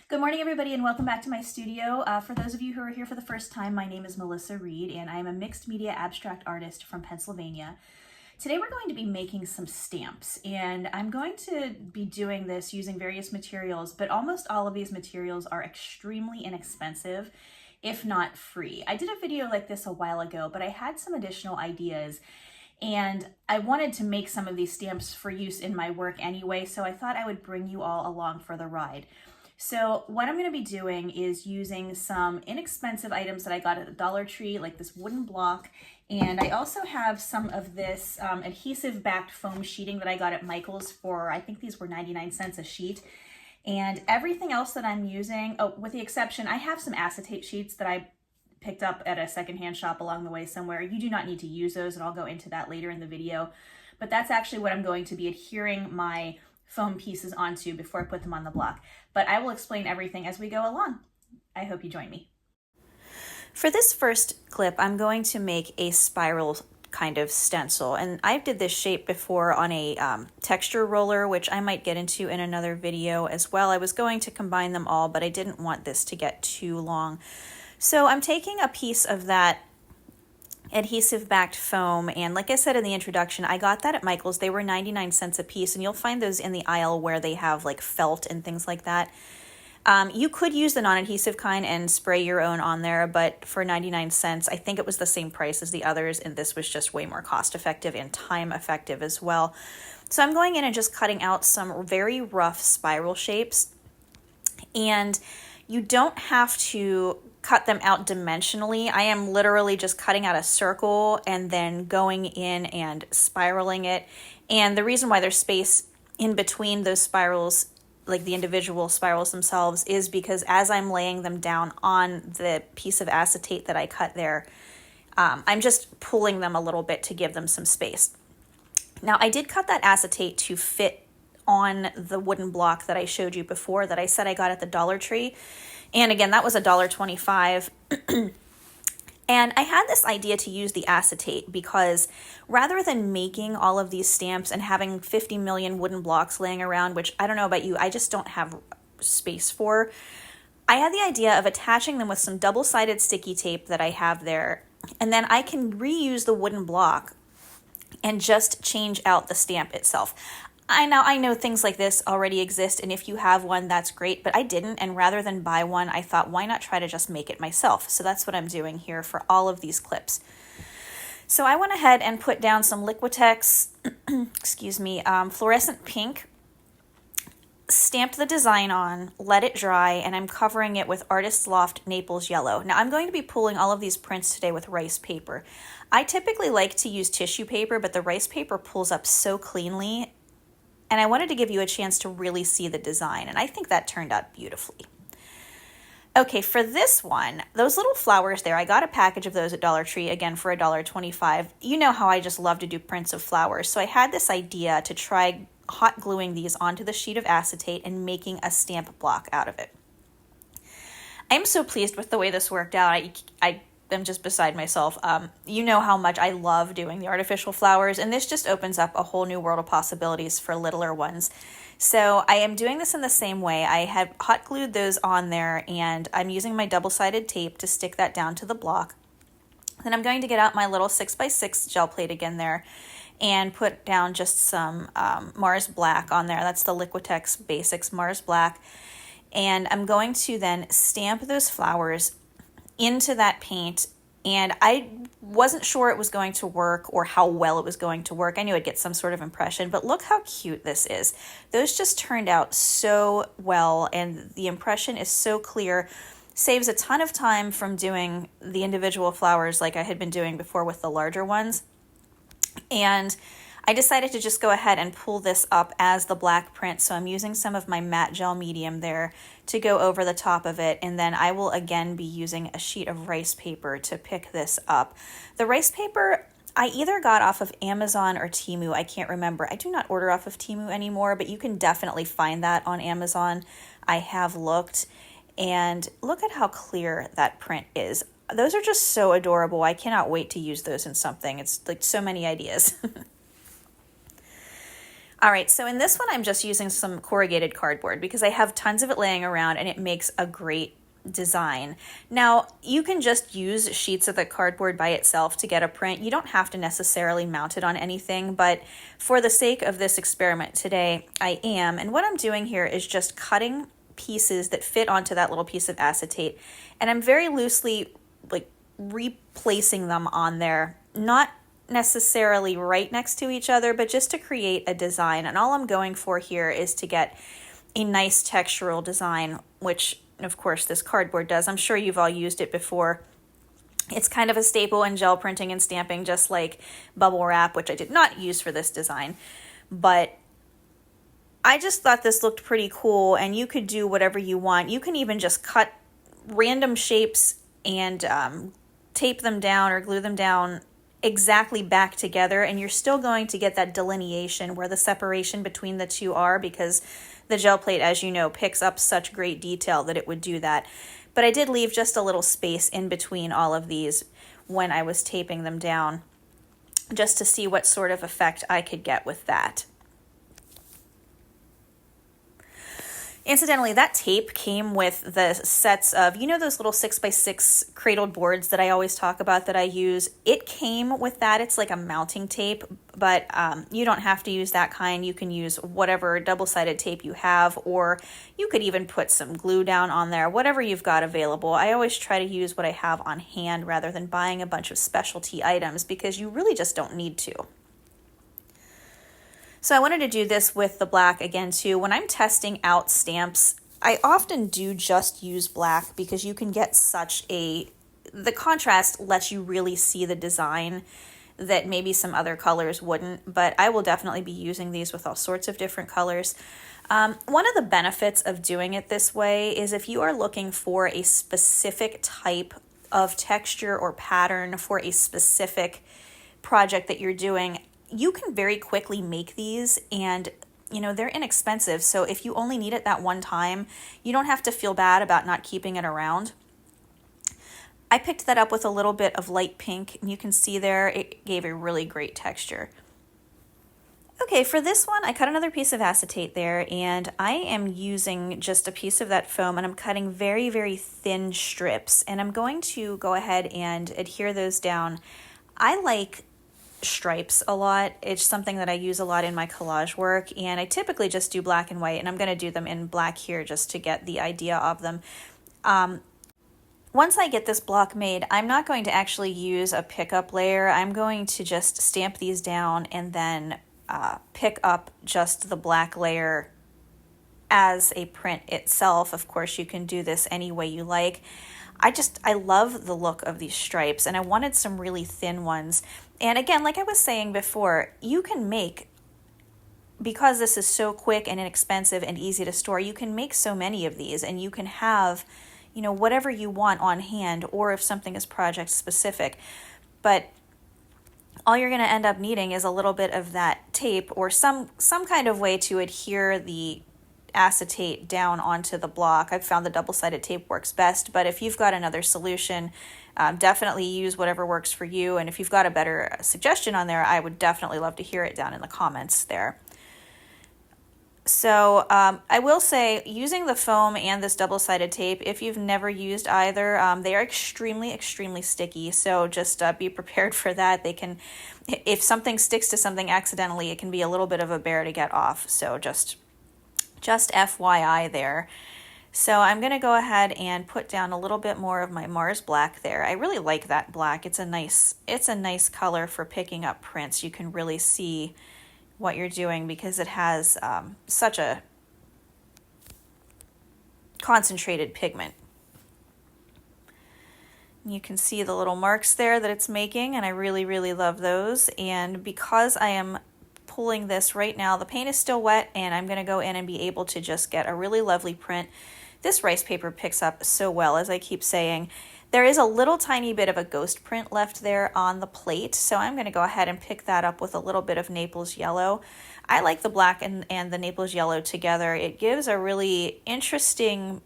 Good morning, everybody, and welcome back to my studio. For those of you who are here for the first time, my name is Melissa Reed, and I am a mixed media abstract artist from Pennsylvania. Today we're going to be making some stamps, and I'm going to be doing this using various materials, but almost all of these materials are extremely inexpensive, if not free. I did a video like this a while ago, but I had some additional ideas, and I wanted to make some of these stamps for use in my work anyway, so I thought I would bring you all along for the ride. So what I'm going to be doing is using some inexpensive items that I got at the Dollar Tree, like this wooden block, and I also have some of this adhesive backed foam sheeting that I got at Michael's for, I think these were 99 cents a sheet. And everything else that I'm using, oh, with the exception, I have some acetate sheets that I picked up at a secondhand shop along the way somewhere. You do not need to use those, and I'll go into that later in the video. But that's actually what I'm going to be adhering my foam pieces onto before I put them on the block. But I will explain everything as we go along. I hope you join me. For this first clip, I'm going to make a spiral kind of stencil, and I did this shape before on a texture roller, which I might get into in another video as well. I was going to combine them all, but I didn't want this to get too long. So I'm taking a piece of that adhesive backed foam, and like I said in the introduction, I got that at Michael's. They were 99 cents a piece, and you'll find those in the aisle where they have like felt and things like that. You could use the non-adhesive kind and spray your own on there, but for 99 cents, I think it was the same price as the others, and this was just way more cost effective and time effective as well. So I'm going in and just cutting out some very rough spiral shapes, and you don't have to cut them out dimensionally. I am literally just cutting out a circle and then going in and spiraling it. And the reason why there's space in between those spirals, like the individual spirals themselves, is because as I'm laying them down on the piece of acetate that I cut there, I'm just pulling them a little bit to give them some space. Now, I did cut that acetate to fit on the wooden block that I showed you before that I said I got at the Dollar Tree. And again, that was $1.25. And I had this idea to use the acetate because rather than making all of these stamps and having 50 million wooden blocks laying around, which I don't know about you, I just don't have space for, I had the idea of attaching them with some double-sided sticky tape that I have there. And then I can reuse the wooden block and just change out the stamp itself. I know things like this already exist, and if you have one, that's great, but I didn't, and rather than buy one, I thought, why not try to just make it myself? So that's what I'm doing here for all of these clips. So I went ahead and put down some Liquitex, fluorescent pink, stamped the design on, let it dry, and I'm covering it with Artist's Loft Naples Yellow. Now I'm going to be pulling all of these prints today with rice paper. I typically like to use tissue paper, but the rice paper pulls up so cleanly, and I wanted to give you a chance to really see the design, and I think that turned out beautifully. Okay, for this one, those little flowers there, I got a package of those at Dollar Tree, again for $1.25. You know how I just love to do prints of flowers, so I had this idea to try hot gluing these onto the sheet of acetate and making a stamp block out of it. I'm so pleased with the way this worked out. I'm just beside myself. You know how much I love doing the artificial flowers, and this just opens up a whole new world of possibilities for littler ones. So I am doing this in the same way. I have hot glued those on there, and I'm using my double-sided tape to stick that down to the block. Then I'm going to get out my little 6x6 gel plate again there and put down just some Mars Black on there. That's the Liquitex Basics Mars Black. And I'm going to then stamp those flowers into that paint, and I wasn't sure it was going to work or how well it was going to work. I knew I'd get some sort of impression, but look how cute this is. Those just turned out so well, and the impression is so clear. Saves a ton of time from doing the individual flowers like I had been doing before with the larger ones. And I decided to just go ahead and pull this up as the black print, so I'm using some of my matte gel medium there to go over the top of it, and then I will again be using a sheet of rice paper to pick this up. The rice paper I either got off of Amazon or Temu, I can't remember. I do not order off of Temu anymore, but you can definitely find that on Amazon. I have looked, and look at how clear that print is. Those are just so adorable. I cannot wait to use those in something. It's like so many ideas. All right, so in this one, I'm just using some corrugated cardboard because I have tons of it laying around and it makes a great design. Now, you can just use sheets of the cardboard by itself to get a print. You don't have to necessarily mount it on anything, but for the sake of this experiment today, I am. And what I'm doing here is just cutting pieces that fit onto that little piece of acetate, and I'm very loosely like replacing them on there, not necessarily right next to each other, but just to create a design. And all I'm going for here is to get a nice textural design, which of course this cardboard does. I'm sure you've all used it before. It's kind of a staple in gel printing and stamping, just like bubble wrap, which I did not use for this design, but I just thought this looked pretty cool. And you could do whatever you want. You can even just cut random shapes and tape them down or glue them down exactly back together, and you're still going to get that delineation where the separation between the two are, because the gel plate, as you know, picks up such great detail that it would do that. But I did leave just a little space in between all of these when I was taping them down, just to see what sort of effect I could get with that. Incidentally, that tape came with the sets of, you know, those little 6x6 cradled boards that I always talk about that I use. It came with that. It's like a mounting tape, but you don't have to use that kind. You can use whatever double-sided tape you have, or you could even put some glue down on there, whatever you've got available. I always try to use what I have on hand rather than buying a bunch of specialty items, because you really just don't need to. So I wanted to do this with the black again too. When I'm testing out stamps, I often do just use black because you can get the contrast lets you really see the design that maybe some other colors wouldn't, but I will definitely be using these with all sorts of different colors. One of the benefits of doing it this way is if you are looking for a specific type of texture or pattern for a specific project that you're doing, you can very quickly make these, and you know, they're inexpensive. So if you only need it that one time, you don't have to feel bad about not keeping it around. I picked that up with a little bit of light pink, and you can see there it gave a really great texture. Okay, for this one, I cut another piece of acetate there, and I am using just a piece of that foam, and I'm cutting very, very thin strips, and I'm going to go ahead and adhere those down. I like stripes a lot. It's something that I use a lot in my collage work, and I typically just do black and white, and I'm going to do them in black here just to get the idea of them. Once I get this block made, I'm not going to actually use a pickup layer. I'm going to just stamp these down and then pick up just the black layer as a print itself. Of course, you can do this any way you like. I love the look of these stripes, and I wanted some really thin ones. And again, like I was saying before, you can make, because this is so quick and inexpensive and easy to store, you can make so many of these, and you can have, you know, whatever you want on hand, or if something is project specific. But all you're going to end up needing is a little bit of that tape or some kind of way to adhere the acetate down onto the block. I've found the double-sided tape works best, but if you've got another solution, definitely use whatever works for you. And if you've got a better suggestion on there, I would definitely love to hear it down in the comments there. So I will say, using the foam and this double-sided tape, if you've never used either, they are extremely, extremely sticky. So just be prepared for that. They can, if something sticks to something accidentally, it can be a little bit of a bear to get off. So just FYI there. So I'm going to go ahead and put down a little bit more of my Mars black there. I really like that black. It's a nice color for picking up prints. You can really see what you're doing because it has such a concentrated pigment. You can see the little marks there that it's making, and I really, really love those. And because I am pulling this right now, the paint is still wet, and I'm going to go in and be able to just get a really lovely print. This rice paper picks up so well, as I keep saying. There is a little tiny bit of a ghost print left there on the plate, so I'm going to go ahead and pick that up with a little bit of Naples yellow. I like the black and the Naples yellow together. It gives a really interesting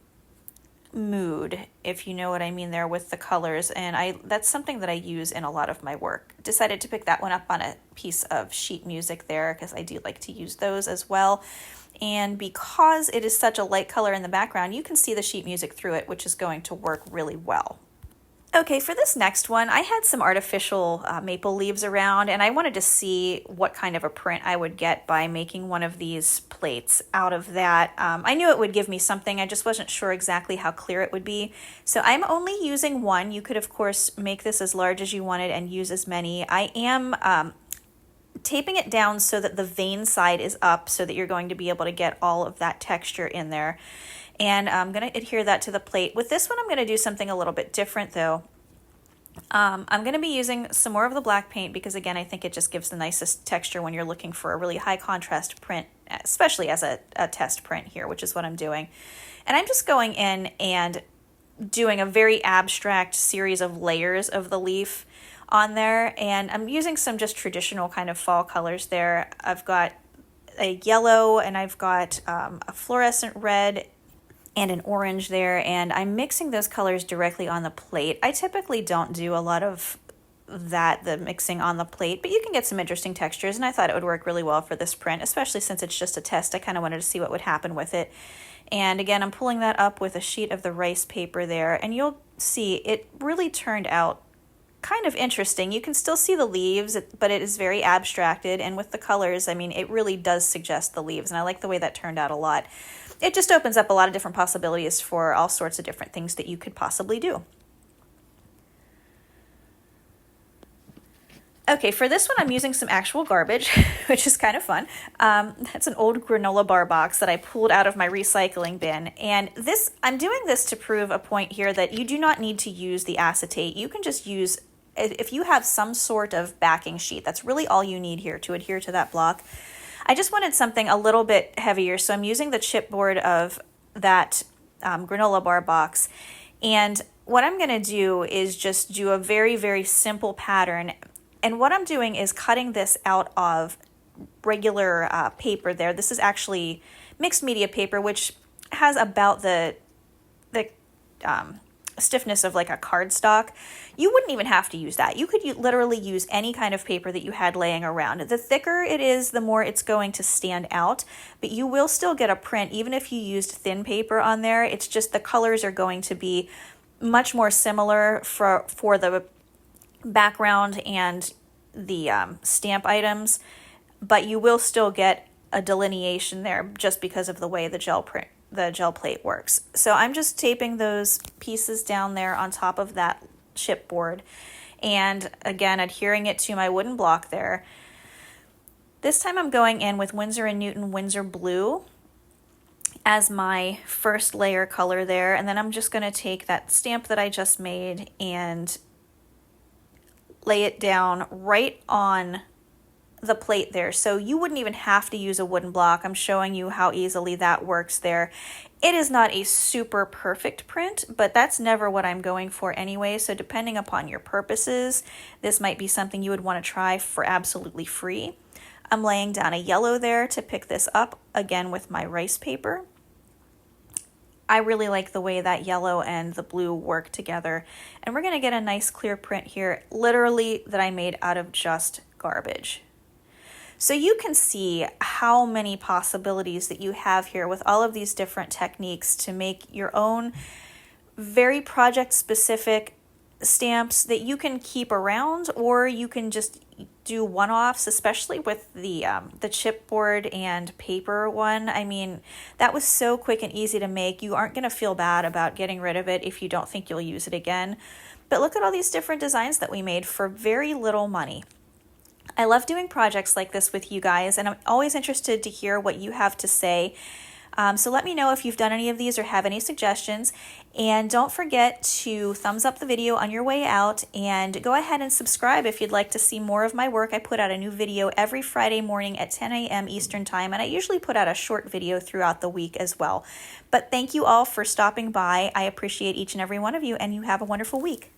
mood, if you know what I mean there, with the colors, and that's something that I use in a lot of my work. Decided to pick that one up on a piece of sheet music there because I do like to use those as well. And because it is such a light color in the background, you can see the sheet music through it, which is going to work really well. Okay, for this next one, I had some artificial maple leaves around, and I wanted to see what kind of a print I would get by making one of these plates out of that. I knew it would give me something, I just wasn't sure exactly how clear it would be. So I'm only using one. You could, of course, make this as large as you wanted and use as many. I am taping it down so that the vein side is up so that you're going to be able to get all of that texture in there. And I'm going to adhere that to the plate. With this one, I'm going to do something a little bit different though. I'm going to be using some more of the black paint because, again, I think it just gives the nicest texture when you're looking for a really high contrast print, especially as a test print here, which is what I'm doing. And I'm just going in and doing a very abstract series of layers of the leaf on there. And I'm using some just traditional kind of fall colors there. I've got a yellow and I've got a fluorescent red and an orange there, and I'm mixing those colors directly on the plate. I typically don't do a lot of the mixing on the plate, but you can get some interesting textures, and I thought it would work really well for this print, especially since it's just a test. I kind of wanted to see what would happen with it. And again, I'm pulling that up with a sheet of the rice paper there, and you'll see it really turned out kind of interesting. You can still see the leaves, but it is very abstracted, and with the colors, I mean, it really does suggest the leaves, and I like the way that turned out a lot. It just opens up a lot of different possibilities for all sorts of different things that you could possibly do. Okay, for this one, I'm using some actual garbage, which is kind of fun. That's an old granola bar box that I pulled out of my recycling bin. And I'm doing this to prove a point here that you do not need to use the acetate. You can just use, if you have some sort of backing sheet, that's really all you need here to adhere to that block. I just wanted something a little bit heavier, so I'm using the chipboard of that granola bar box. And what I'm going to do is just do a very, very simple pattern. And what I'm doing is cutting this out of regular paper there. This is actually mixed media paper, which has about the stiffness of like a cardstock. You wouldn't even have to use that. You could literally use any kind of paper that you had laying around. The thicker it is, the more it's going to stand out, but you will still get a print even if you used thin paper on there. It's just the colors are going to be much more similar for the background and the stamp items, but you will still get a delineation there just because of the way the gel plate works. So I'm just taping those pieces down there on top of that chipboard, and again adhering it to my wooden block there. This time I'm going in with Winsor & Newton Winsor Blue as my first layer color there, and then I'm just going to take that stamp that I just made and lay it down right on the plate there. So you wouldn't even have to use a wooden block. I'm showing you how easily that works there. It is not a super perfect print, but that's never what I'm going for anyway. So depending upon your purposes, this might be something you would want to try for absolutely free. I'm laying down a yellow there to pick this up again with my rice paper. I really like the way that yellow and the blue work together. And we're going to get a nice clear print here, literally that I made out of just garbage. So you can see how many possibilities that you have here with all of these different techniques to make your own very project specific stamps that you can keep around, or you can just do one-offs, especially with the chipboard and paper one. I mean, that was so quick and easy to make. You aren't going to feel bad about getting rid of it if you don't think you'll use it again. But look at all these different designs that we made for very little money. I love doing projects like this with you guys, and I'm always interested to hear what you have to say. So let me know if you've done any of these or have any suggestions. And don't forget to thumbs up the video on your way out, and go ahead and subscribe if you'd like to see more of my work. I put out a new video every Friday morning at 10 a.m. Eastern Time, and I usually put out a short video throughout the week as well. But thank you all for stopping by. I appreciate each and every one of you, and you have a wonderful week.